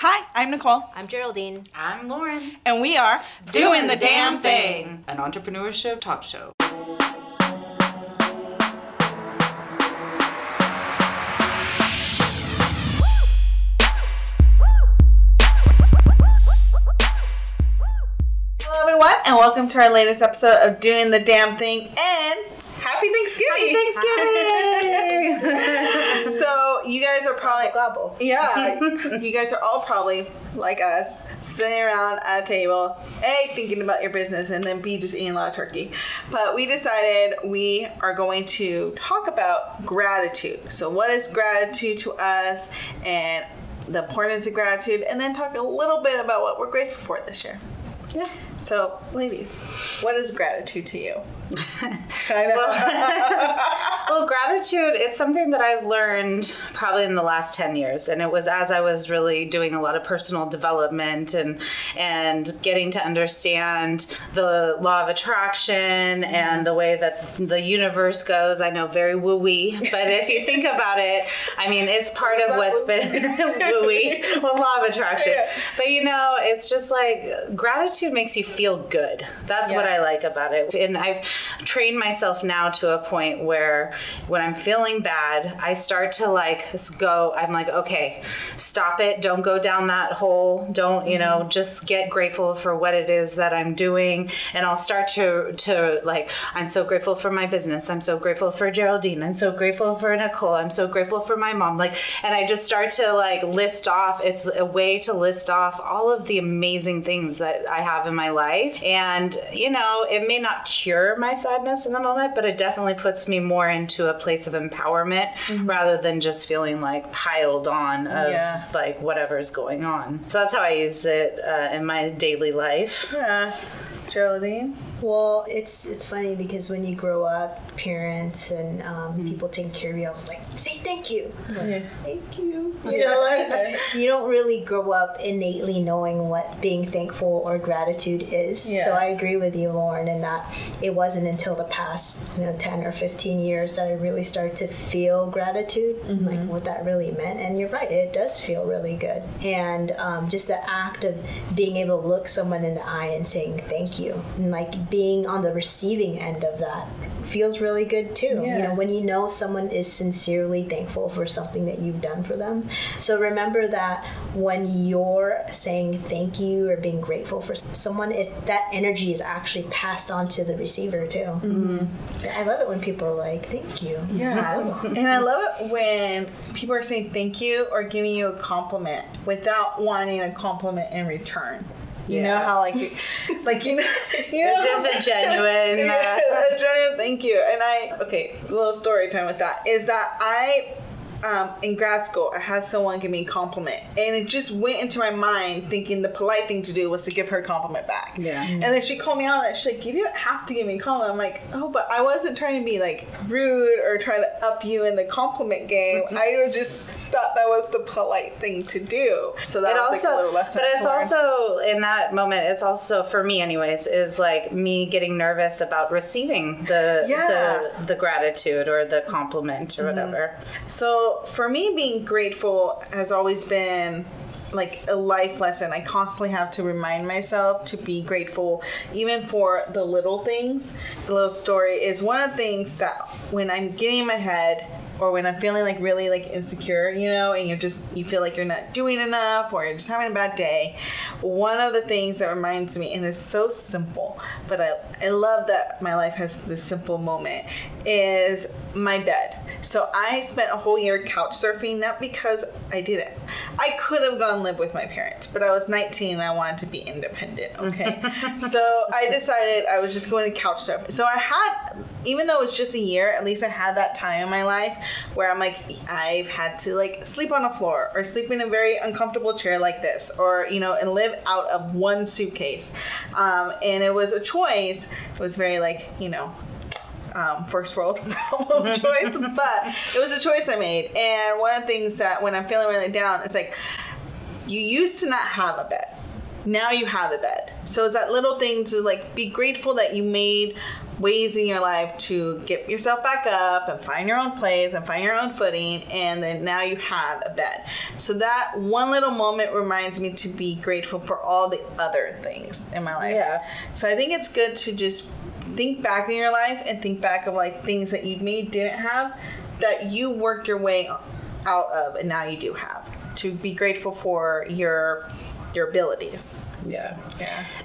Hi, I'm Nicole. I'm Geraldine. I'm Lauren. And we are Doing the Damn Thing, an entrepreneurship talk show. Hello everyone, and welcome to our latest episode of Doing the Damn Thing, and Happy Thanksgiving! Happy Thanksgiving! So, you guys are probably... Gobble. Yeah, you guys are all probably, like us, sitting around at a table, A, thinking about your business, and then B, just eating a lot of turkey. But we decided we are going to talk about gratitude. So, what is gratitude to us, and the importance of gratitude, and then talk a little bit about what we're grateful for this year. Yeah. So, ladies, what is gratitude to you? I know. Well, gratitude, it's something that I've learned probably in the last 10 years. And it was as I was really doing a lot of personal development and getting to understand the law of attraction and the way that the universe goes. I know, very woo-wee, but if you think about it, I mean, it's part of what's been woo-wee, well, law of attraction. Yeah. But you know, it's just like gratitude makes you feel good. That's what I like about it. And I've trained myself now to a point where when I'm feeling bad, I start to I'm like, okay, stop it. Don't go down that hole. Don't, just get grateful for what it is that I'm doing. And I'll start to I'm so grateful for my business. I'm so grateful for Geraldine. I'm so grateful for Nicole. I'm so grateful for my mom. And I just start to list off. It's a way to list off all of the amazing things that I have in my life. And, it may not cure my sadness in the moment, but it definitely puts me more into a place of empowerment rather than just feeling piled on of whatever's going on. So that's how I use it in my daily life. Yeah. Geraldine? Well, it's funny because when you grow up, parents and people taking care of you, I was like, say thank you. Thank you. You don't really grow up innately knowing what being thankful or gratitude is. Yeah. So I agree with you, Lauren, in that it wasn't until the past 10 or 15 years that I really started to feel gratitude, what that really meant. And you're right, it does feel really good. And just the act of being able to look someone in the eye and saying thank you, and being on the receiving end of that feels really good too. Yeah. When you know someone is sincerely thankful for something that you've done for them. So remember that when you're saying thank you or being grateful for someone, that energy is actually passed on to the receiver too. Mm-hmm. I love it when people are like, thank you. Yeah. And I love it when people are saying thank you or giving you a compliment without wanting a compliment in return. You know how it's just a genuine a genuine thank you. And a little story time with that is that in grad school, I had someone give me a compliment, and it just went into my mind thinking the polite thing to do was to give her a compliment back. Yeah. And then she called me out on it. She's like, you didn't have to give me a compliment. I'm like, oh, but I wasn't trying to be rude or try to up you in the compliment game. I just thought that was the polite thing to do. So that was a little lesson. But it's also, in that moment, it's also, for me anyways, is me getting nervous about receiving the gratitude or the compliment or whatever. So for me, being grateful has always been a life lesson. I constantly have to remind myself to be grateful, even for the little things. The little story is one of the things that when I'm getting in my head, or when I'm feeling really insecure, and you feel like you're not doing enough, or you're just having a bad day, one of the things that reminds me, and it's so simple, but I love that my life has this simple moment, is my bed. So I spent a whole year couch surfing, not because I didn't. I could have gone live with my parents, but I was 19 and I wanted to be independent, okay? So I decided I was just going to couch surf. So I had, even though it was just a year, at least I had that time in my life where I've had to sleep on the floor or sleep in a very uncomfortable chair like this, or, and live out of one suitcase. And it was a choice. It was very first world problem choice, but it was a choice I made. And one of the things that when I'm feeling really down, it's you used to not have a bed. Now you have a bed. So it's that little thing to be grateful that you made ways in your life to get yourself back up and find your own place and find your own footing, and then now you have a bed. So that one little moment reminds me to be grateful for all the other things in my life. Yeah. So I think it's good to just think back in your life and think back of like things that you maybe didn't have that you worked your way out of and now you do have. To be grateful for your abilities. Yeah.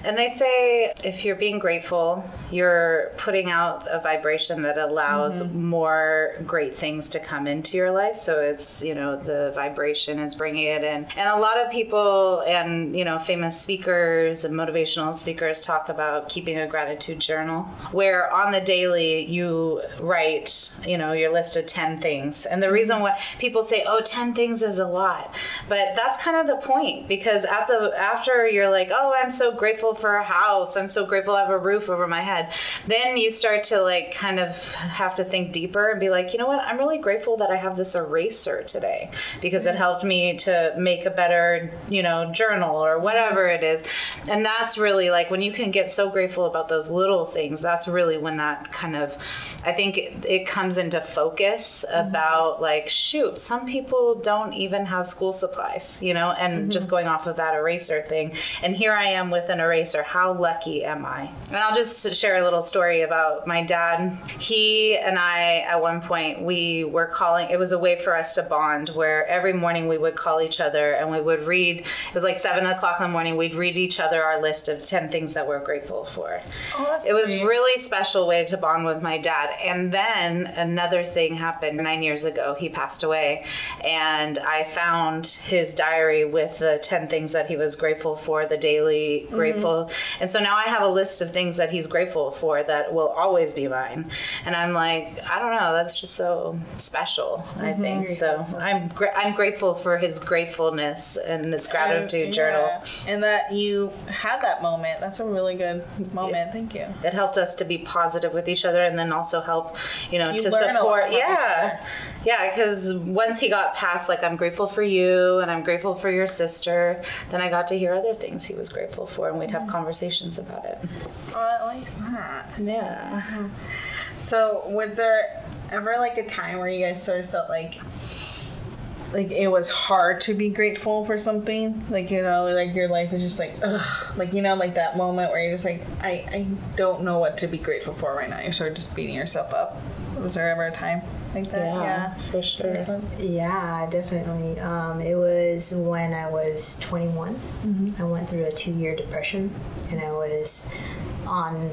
And they say if you're being grateful, you're putting out a vibration that allows more great things to come into your life. So it's, the vibration is bringing it in. And a lot of people and, famous speakers and motivational speakers talk about keeping a gratitude journal where on the daily you write, your list of 10 things. And the reason why people say, 10 things is a lot. But that's kind of the point, because after you're like, I'm so grateful for a house, I'm so grateful I have a roof over my head, then you start to like kind of have to think deeper and be like, you know what, I'm really grateful that I have this eraser today because it helped me to make a better, journal or whatever it is. And that's really like when you can get so grateful about those little things, that's really when that kind of, I think it comes into focus about like, shoot, some people don't even have school supplies, and just going off of that eraser thing. And here I am with an eraser. How lucky am I? And I'll just share a little story about my dad. He and I, at one point, we were calling, it was a way for us to bond where every morning we would call each other and we would read, it was like 7 o'clock in the morning, we'd read each other our list of 10 things that we're grateful for. It was a really special way to bond with my dad. And then another thing happened 9 years ago. He passed away and I found his diary with the 10 things that he was grateful for, the daily grateful. And so now I have a list of things that he's grateful for that will always be mine. And I'm like, I don't know, that's just so special, I think. So I'm grateful for his gratefulness and his gratitude journal. And that you had that moment. That's a really good moment. Thank you. It helped us to be positive with each other and then also help, to support. Yeah, because once he got past, like, I'm grateful for you and I'm grateful for your sister, then I got to hear other things he was grateful for and we'd have conversations about it. Oh, I like that. Yeah. So was there ever like a time where you guys sort of felt like it was hard to be grateful for something? Like, like your life is just like, ugh. Like, like that moment where you're just like, I don't know what to be grateful for right now. You're sort of just beating yourself up. Was there ever a time like that? Yeah, for sure. Yeah, definitely. It was when I was 21. I went through a 2-year depression and I was on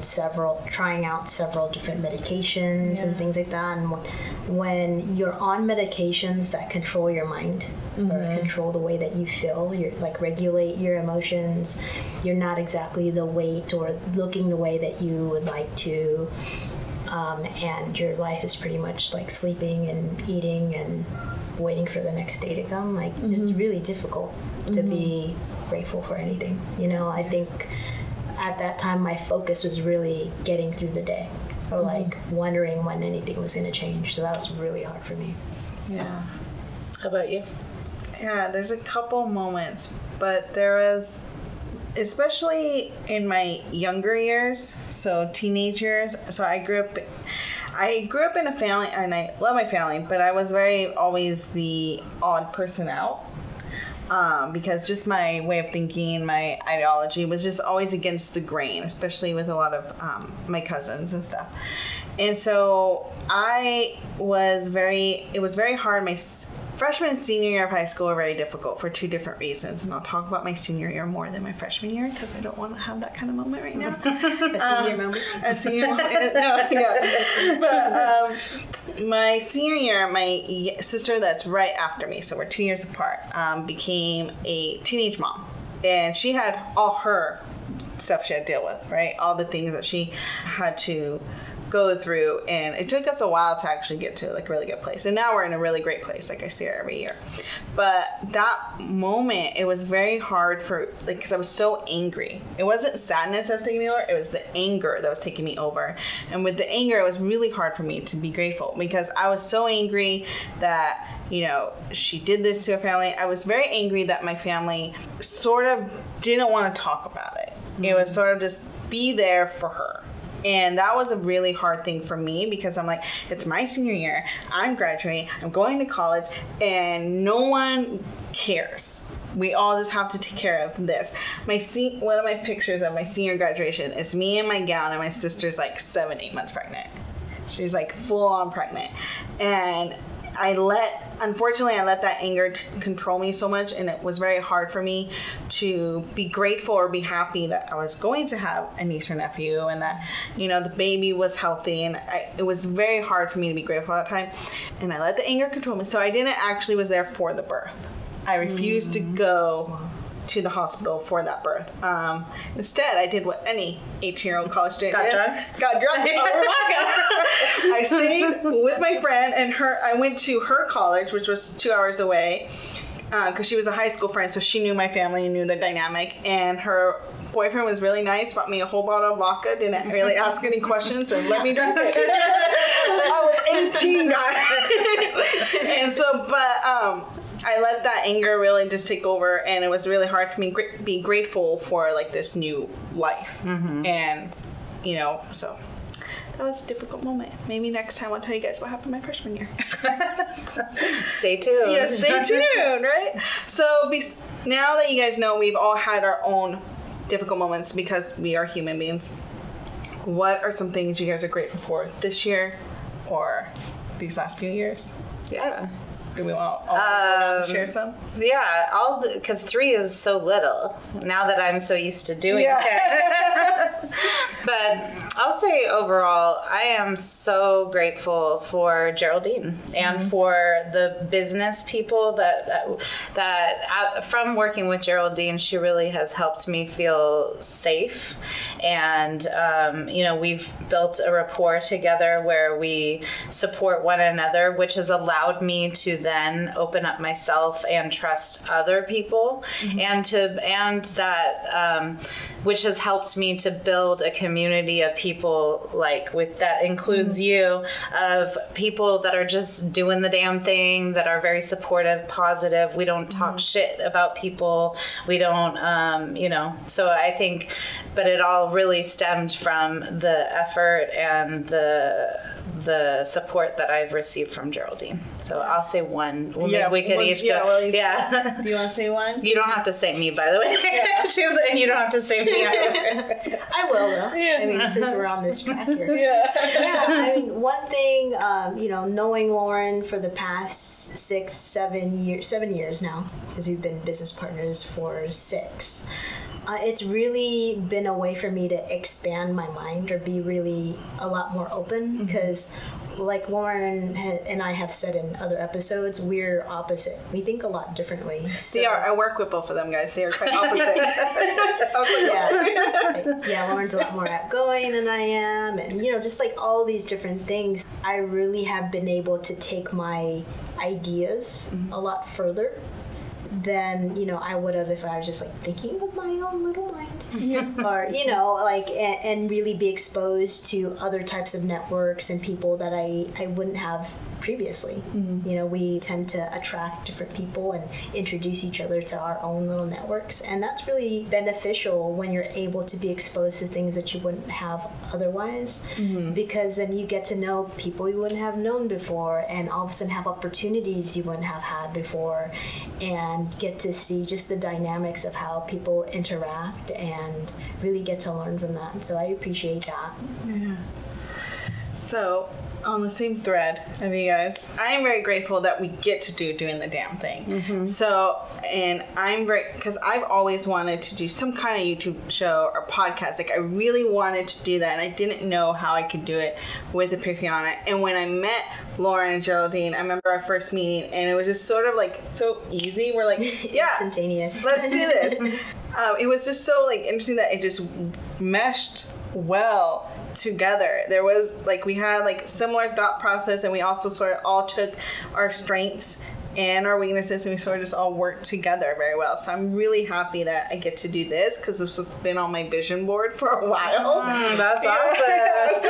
trying out several different medications and things like that. And when you're on medications that control your mind or control the way that you feel, you're like regulate your emotions, you're not exactly the weight or looking the way that you would like to. And your life is pretty much like sleeping and eating and waiting for the next day to come. Like, it's really difficult to be grateful for anything. I think at that time my focus was really getting through the day or like wondering when anything was going to change. So that was really hard for me. Yeah. How about you? Yeah, there's a couple moments, but there was, especially in my younger years, so teenage years. So I grew up in a family, and I love my family, but I was always the odd person out. Because just my way of thinking, my ideology was just always against the grain, especially with a lot of my cousins and stuff. And so it was very hard. My freshman and senior year of high school were very difficult for 2 different reasons. And I'll talk about my senior year more than my freshman year because I don't want to have that kind of moment right now. A senior moment? A senior moment. No, yeah. But my senior year, my sister that's right after me, so we're 2 years apart, became a teenage mom. And she had all her stuff she had to deal with, right? All the things that she had to go through, and it took us a while to actually get to like a really good place, and now we're in a really great place, like I see her every year. But that moment, it was very hard for, like, because I was so angry. It wasn't sadness that was taking me over, it was the anger that was taking me over. And with the anger, it was really hard for me to be grateful because I was so angry that she did this to her family. I was very angry that my family sort of didn't want to talk about it. It was sort of just be there for her. And that was a really hard thing for me because I'm like, it's my senior year, I'm graduating, I'm going to college, and no one cares. We all just have to take care of this. One of my pictures of my senior graduation is me in my gown, and my sister's like 7-8 months pregnant. She's like full on pregnant. And unfortunately, I let that anger control me so much, and it was very hard for me to be grateful or be happy that I was going to have a niece or nephew, and that, the baby was healthy, and it was very hard for me to be grateful at that time, and I let the anger control me. So I didn't actually was there for the birth. I refused to go to the hospital for that birth. Instead, I did what any 18-year-old college student Got did. drunk? Got drunk. I stayed with my friend, and I went to her college, which was 2 hours away, because she was a high school friend, so she knew my family and knew the dynamic. And her boyfriend was really nice, bought me a whole bottle of vodka, didn't really ask any questions, and let me drink it. I was 18, guys. And so, I let that anger really just take over, and it was really hard for me to be grateful for like this new life. And so that was a difficult moment. Maybe next time I'll tell you guys what happened my freshman year. Stay tuned. Yeah, stay tuned, right? So now that you guys know we've all had our own difficult moments because we are human beings, what are some things you guys are grateful for this year or these last few years? Yeah. Do we want to share some? Yeah, because 3 is so little now that I'm so used to doing it. But I'll say overall, I am so grateful for Geraldine and for the business people that from working with Geraldine, she really has helped me feel safe. And, we've built a rapport together where we support one another, which has allowed me to then open up myself and trust other people, and that which has helped me to build a community of people that includes you, of people that are just doing the damn thing, that are very supportive, positive. We don't talk shit about people. We don't, so I think, but it all really stemmed from the effort and the support that I've received from Geraldine. So I'll say one. We could each go. Yeah. Do you want to say one? You don't have to say me, by the way. And you don't have to say me either. I will, though. Yeah. I mean, since we're on this track here. Yeah. I mean, one thing, knowing Lauren for the past 7 years now, because we've been business partners for 6. It's really been a way for me to expand my mind or be really a lot more open, because like Lauren and I have said in other episodes, we're opposite. We think a lot differently. So, they are. I work with both of them, guys. They are quite opposite. Lauren's a lot more outgoing than I am, and just like all these different things. I really have been able to take my ideas a lot further than I would have if I was just thinking with my own little mind, or and really be exposed to other types of networks and people that I wouldn't have previously. We tend to attract different people and introduce each other to our own little networks, and that's really beneficial when you're able to be exposed to things that you wouldn't have otherwise, because then you get to know people you wouldn't have known before, and all of a sudden have opportunities you wouldn't have had before, and get to see just the dynamics of how people interact and really get to learn from that. So I appreciate that. Yeah. So on the same thread of you guys, I am very grateful that we get to doing the damn thing. So, and I'm very, because I've always wanted to do some kind of YouTube show or podcast. I really wanted to do that, and I didn't know how I could do it with Epiphania. And when I met Lauren and Geraldine, I remember our first meeting, and it was just sort of so easy. We're like, yeah, instantaneous. Let's do this. It was just so interesting that it just meshed well together. There was we had similar thought process, and we also sort of all took our strengths and our weaknesses, and we sort of just all work together very well. So I'm really happy that I get to do this, because this has been on my vision board for a while. That's awesome. So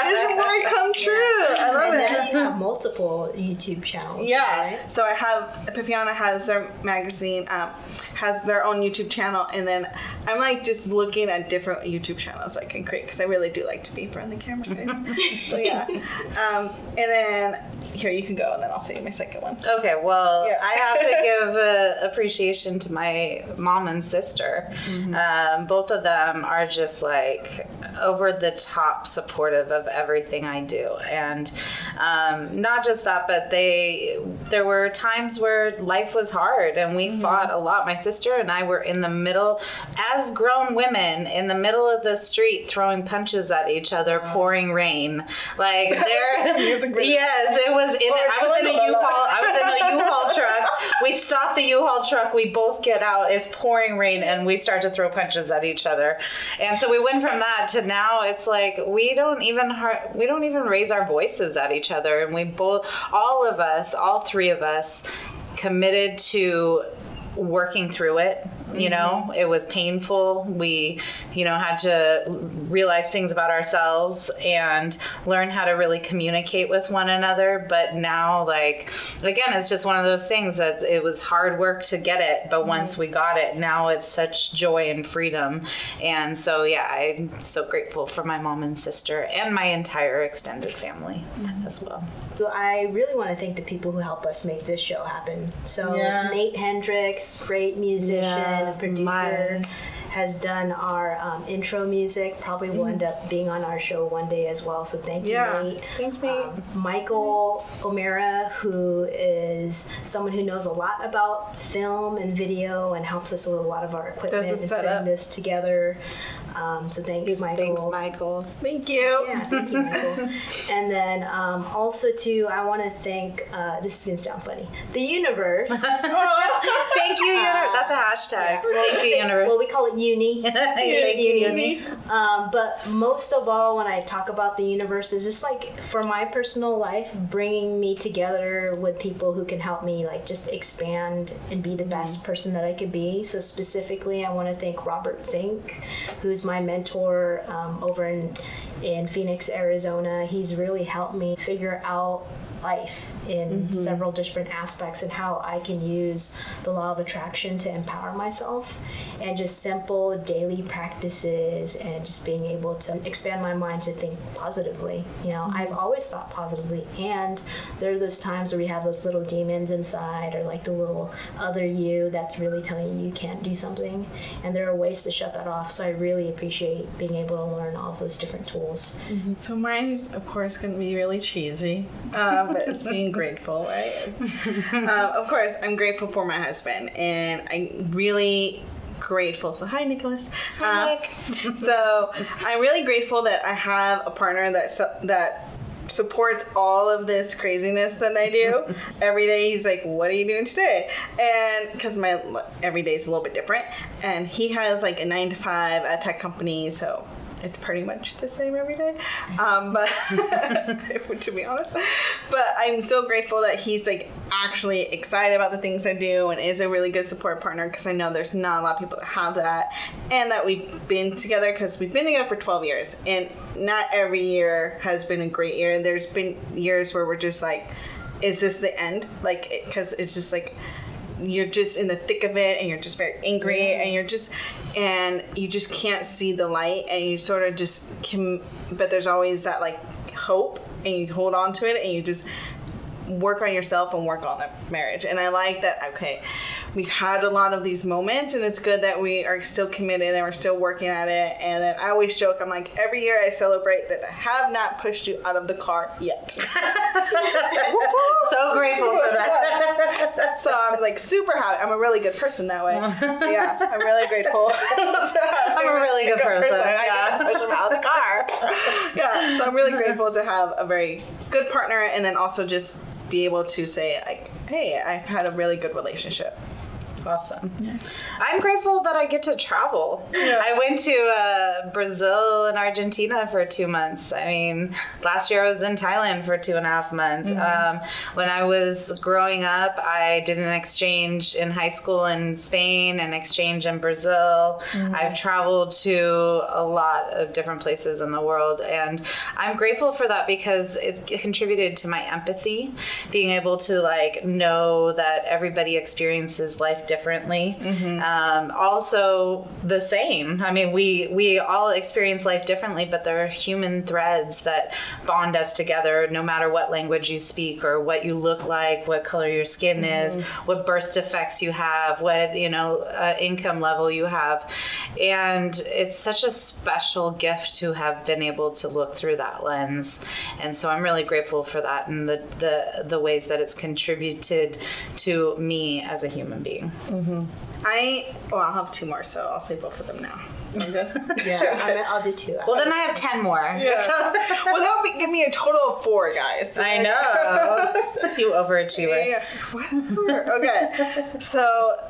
vision board come true. I love it. And now you have multiple YouTube channels. Yeah. Right? So I have Epiphania has their magazine, has their own YouTube channel, and then I'm like just looking at different YouTube channels I can create, because I really do like to be in front of the camera, guys. So yeah. And then here, you can go, and then I'll say my second one. Okay, well, Yeah. I have to give appreciation to my mom and sister. Both of them are just like over the top supportive of everything I do. And not just that, but there were times where life was hard and we fought a lot. My sister and I were in the middle, as grown women, in the middle of the street throwing punches at each other, pouring rain. Like yes, it was I was in a U-Haul truck. We stopped the U-Haul truck. We both get out. It's pouring rain, and we start to throw punches at each other. And so we went from that to now. It's like we don't even raise our voices at each other, and we both, all three of us, committed to working through it. You know, it was painful. We, had to realize things about ourselves and learn how to really communicate with one another. But now, like, again, it's just one of those things that it was hard work to get it. But once we got it, now it's such joy and freedom. And so, yeah, I'm so grateful for my mom and sister and my entire extended family as well. I really want to thank the people who help us make this show happen. So Nate Hendricks, great musician, producer, has done our intro music. Probably will end up being on our show one day as well. So thank you, Nate. Thanks, Nate. Michael O'Mara, who is someone who knows a lot about film and video and helps us with a lot of our equipment and putting this together. So thanks, Michael. Thanks, Michael. Thank you. Yeah, thank you, Michael. And then also, too, I want to thank, this is going to sound funny, the universe. Thank you, universe. That's a hashtag. Thank you, universe. Well, we call it uni. Thank you, uni. But most of all, when I talk about the universe, is just like, for my personal life, bringing me together with people who can help me, like, just expand and be the best person that I could be. So specifically, I want to thank Robert Zink, who's my mentor over in Phoenix, Arizona. He's really helped me figure out life in several different aspects and how I can use the law of attraction to empower myself, and just simple daily practices and just being able to expand my mind to think positively. I've always thought positively, and there are those times where we have those little demons inside, or like the little other you that's really telling you can't do something, and there are ways to shut that off. So I really appreciate being able to learn all of those different tools. So mine is, of course, going to be really cheesy. But it's being grateful, right? Of course, I'm grateful for my husband, and I'm really grateful. So hi, Nicholas. Hi, Nick. So I'm really grateful that I have a partner that supports all of this craziness that I do. Every day he's like, what are you doing today? And because my every day is a little bit different, and he has like a 9-to-5 at a tech company, so it's pretty much the same every day, but to be honest. But I'm so grateful that he's like actually excited about the things I do and is a really good support partner, because I know there's not a lot of people that have that, and that we've been together, because we've been together for 12 years, and not every year has been a great year. There's been years where we're just like, is this the end? Like, because it's just like, you're just in the thick of it, and you're just very angry, and you just can't see the light, and you sort of just can, but there's always that like hope, and you hold on to it, and you just work on yourself and work on the marriage. And I like that, okay, we've had a lot of these moments, and it's good that we are still committed and we're still working at it. And then I always joke, I'm like, every year I celebrate that I have not pushed you out of the car yet. So grateful for that. So I'm like super happy. I'm a really good person that way. Yeah, I'm really grateful. I'm a really good person. I can push him out of the car. Yeah, so I'm really grateful to have a very good partner, and then also just be able to say like, hey, I've had a really good relationship. Awesome. Yeah. I'm grateful that I get to travel. Yeah. I went to Brazil and Argentina for 2 months. I mean, last year I was in Thailand for 2.5 months. When I was growing up, I did an exchange in high school in Spain, an exchange in Brazil. I've traveled to a lot of different places in the world, and I'm grateful for that because it contributed to my empathy, being able to like know that everybody experiences life differently. Also the same. I mean, we all experience life differently, but there are human threads that bond us together no matter what language you speak or what you look like, what color your skin is, what birth defects you have, what, income level you have. And it's such a special gift to have been able to look through that lens. And so I'm really grateful for that and the ways that it's contributed to me as a human being. I'll have 2 more, so I'll say both of them now. Sound good? Yeah, Sure. I'll do 2. Well, then I have 10 more. Yeah. So, well, that'll give me a total of 4, guys. So I know. You overachiever. Yeah. Whatever. Okay. So,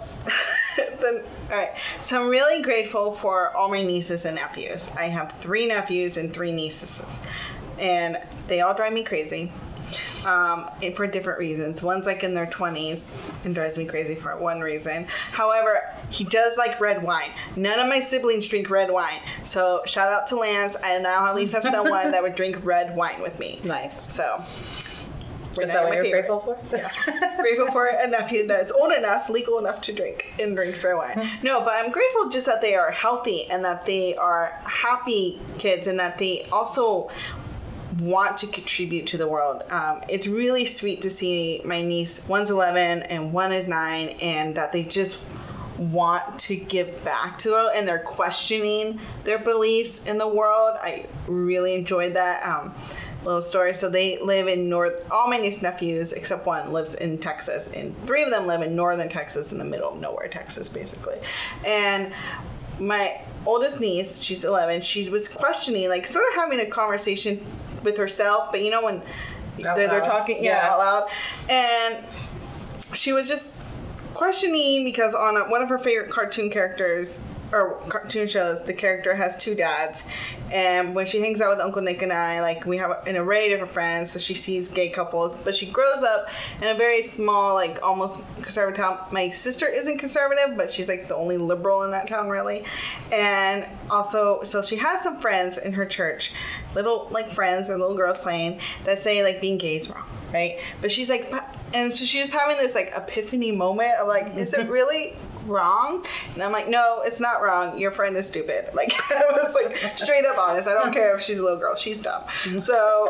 all right. So I'm really grateful for all my nieces and nephews. I have 3 nephews and 3 nieces, and they all drive me crazy. And for different reasons. One's like in their 20s and drives me crazy for one reason. However, he does like red wine. None of my siblings drink red wine. So shout out to Lance. I now at least have someone that would drink red wine with me. Nice. So is that what you're grateful for? Yeah. Grateful for a nephew that's old enough, legal enough to drink and drinks red wine. No, but I'm grateful just that they are healthy and that they are happy kids and that they also want to contribute to the world. It's really sweet to see my niece, one's 11 and one is 9, and that they just want to give back to it and they're questioning their beliefs in the world. I really enjoyed that little story. So they live in all my niece nephews except one lives in Texas, and 3 of them live in northern Texas, in the middle of nowhere Texas basically. And my oldest niece, she's 11, she was questioning, like sort of having a conversation with herself, but when they're talking out loud, and she was just questioning because on one of her favorite cartoon characters or cartoon shows, the character has 2 dads, and when she hangs out with Uncle Nick and I, like we have an array of different friends, so she sees gay couples, but she grows up in a very small, like almost conservative town. My sister isn't conservative, but she's like the only liberal in that town really. And also, so she has some friends in her church, little like friends or little girls playing, that say like being gay is wrong, right? But she's like, and so she's having this like epiphany moment of like, is it really wrong? And I'm like, no, it's not wrong. Your friend is stupid. Like, I was like straight up honest. I don't care if she's a little girl. She's dumb. So,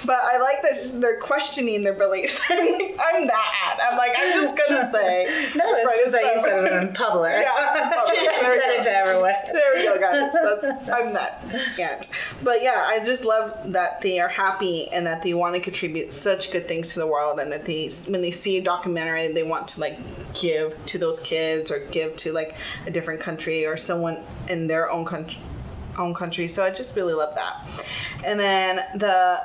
but I like that they're questioning their beliefs. I'm that. I'm like, I'm just gonna say. No, it's just that you said it in public. Yeah, in public. You said it to everyone. There we go, guys. I'm that. Yeah. But yeah, I just love that they are happy and that they want to contribute such good things to the world, and that when they see a documentary, they want to like give to those kids or give to like a different country or someone in their own country. So I just really love that. And then the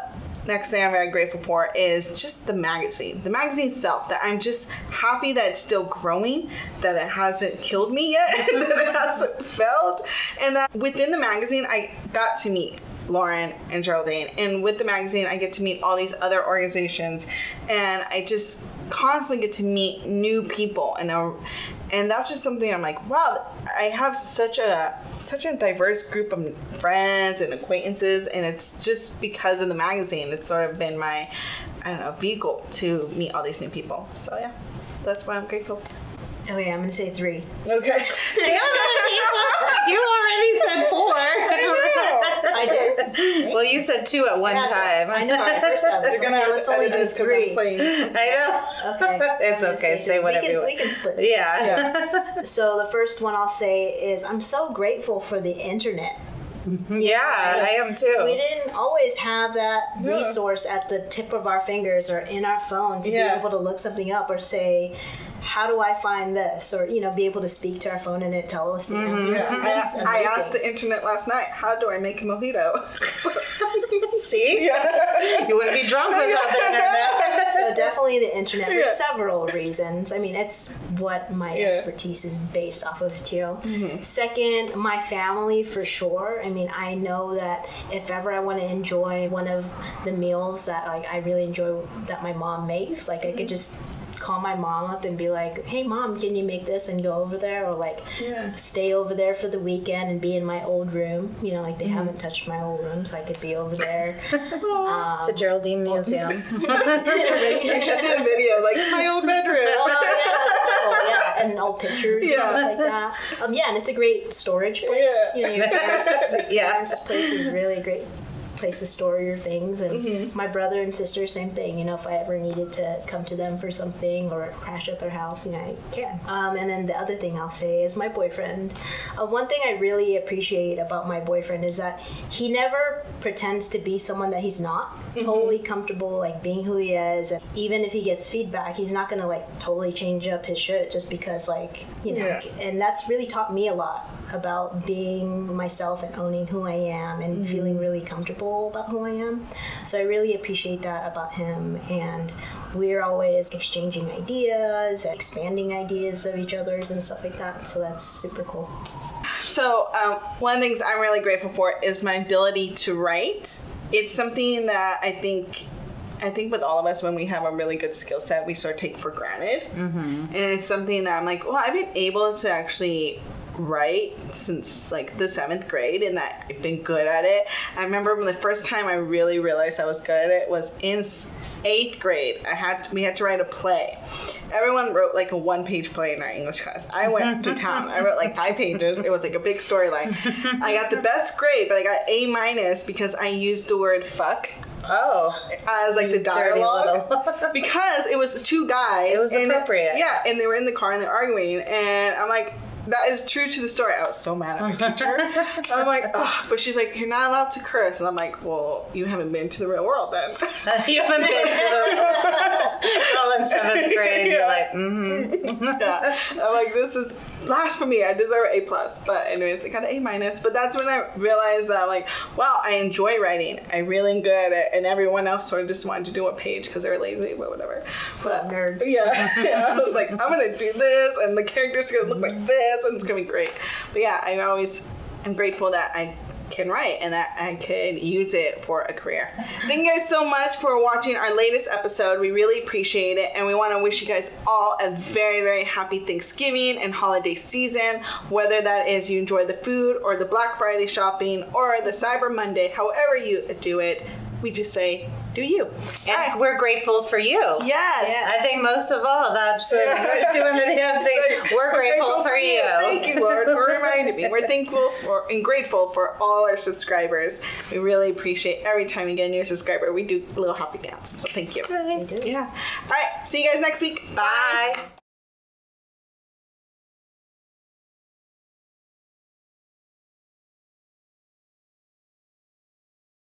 next thing I'm very grateful for is just the magazine itself, that I'm just happy that it's still growing, that it hasn't killed me yet, that it hasn't failed, and that within the magazine I got to meet Lauren and Geraldine, and with the magazine I get to meet all these other organizations, and I just constantly get to meet new people, and that's just something I'm like, wow, I have such a diverse group of friends and acquaintances, and it's just because of the magazine. It's sort of been my, vehicle to meet all these new people. So yeah, that's why I'm grateful. Okay, I'm gonna say 3. Okay. Damn it, you already said 4. I did. Well, you said 2 at one time. I know. At first I was like, okay, let's only do 3. I know. Okay. It's okay. Say whatever you want. We can split it. Yeah. So the first one I'll say is I'm so grateful for the internet. Yeah, I am too. We didn't always have that resource at the tip of our fingers or in our phone to be able to look something up or say, how do I find this? Or, be able to speak to our phone and it tell us the answer. Yeah. I asked the internet last night, how do I make a mojito? See? Yeah. You wouldn't be drunk without the internet. So definitely the internet for several reasons. I mean, it's what my expertise is based off of too. Second, my family for sure. I mean, I know that if ever I want to enjoy one of the meals that I really enjoy that my mom makes, I could just call my mom up and be like, hey mom, can you make this, and go over there, or stay over there for the weekend and be in my old room, they haven't touched my old room, so I could be over there. It's a Geraldine museum. You should do a video my old bedroom. And old pictures and stuff like that. And it's a great storage place. Your parents' place is really a great place to store your things, and my brother and sister, same thing. If I ever needed to come to them for something or crash at their house, I can. And then the other thing I'll say is my boyfriend. One thing I really appreciate about my boyfriend is that he never pretends to be someone that he's not. Totally comfortable being who he is, and even if he gets feedback, he's not gonna totally change up his shit just because and that's really taught me a lot about being myself and owning who I am and feeling really comfortable about who I am. So I really appreciate that about him, and we're always exchanging ideas, expanding ideas of each other's and stuff like that, so that's super cool. So one of the things I'm really grateful for is my ability to write. It's something that I think with all of us, when we have a really good skill set, we sort of take for granted. And it's something that I'm I've been able to actually write since the 7th grade, and that I've been good at it. I remember the first time I really realized I was good at it was in 8th grade. We had to write a play. Everyone wrote a 1-page play in our English class. I went to town. I wrote 5 pages. It was a big storyline. I got the best grade, but I got A- because I used the word fuck. As the dialogue. Because it was 2 guys. It was appropriate. Yeah, and they were in the car and they're arguing, and I'm that is true to the story. I was so mad at my teacher. I'm ugh. But she's you're not allowed to curse. And I'm well, you haven't been to the real world then. You haven't been to the real world. You're all in 7th grade. You're Yeah. I'm this is blasphemy. I deserve an A+. But anyways, I got an A-. But that's when I realized that wow, I enjoy writing. I really am good at it. And everyone else sort of just wanted to do a page because they were lazy, but whatever. But nerd. Yeah. I was I'm going to do this, and the character's going to look like this, and it's going to be great. But yeah, I'm grateful that I can write and that I could use it for a career. Thank you guys so much for watching our latest episode. We really appreciate it, and we want to wish you guys all a very, very happy Thanksgiving and holiday season, whether that is you enjoy the food or the Black Friday shopping or the Cyber Monday. However you do it, we just say do you. And we're grateful for you. Yes. I think most of all, that's we're doing the damn thing. We're grateful for you. Thank you, Lord, for reminding me. We're thankful for and grateful for all our subscribers. We really appreciate every time we get a new subscriber. We do a little happy dance. So thank you. We do. Yeah. All right. See you guys next week. Bye.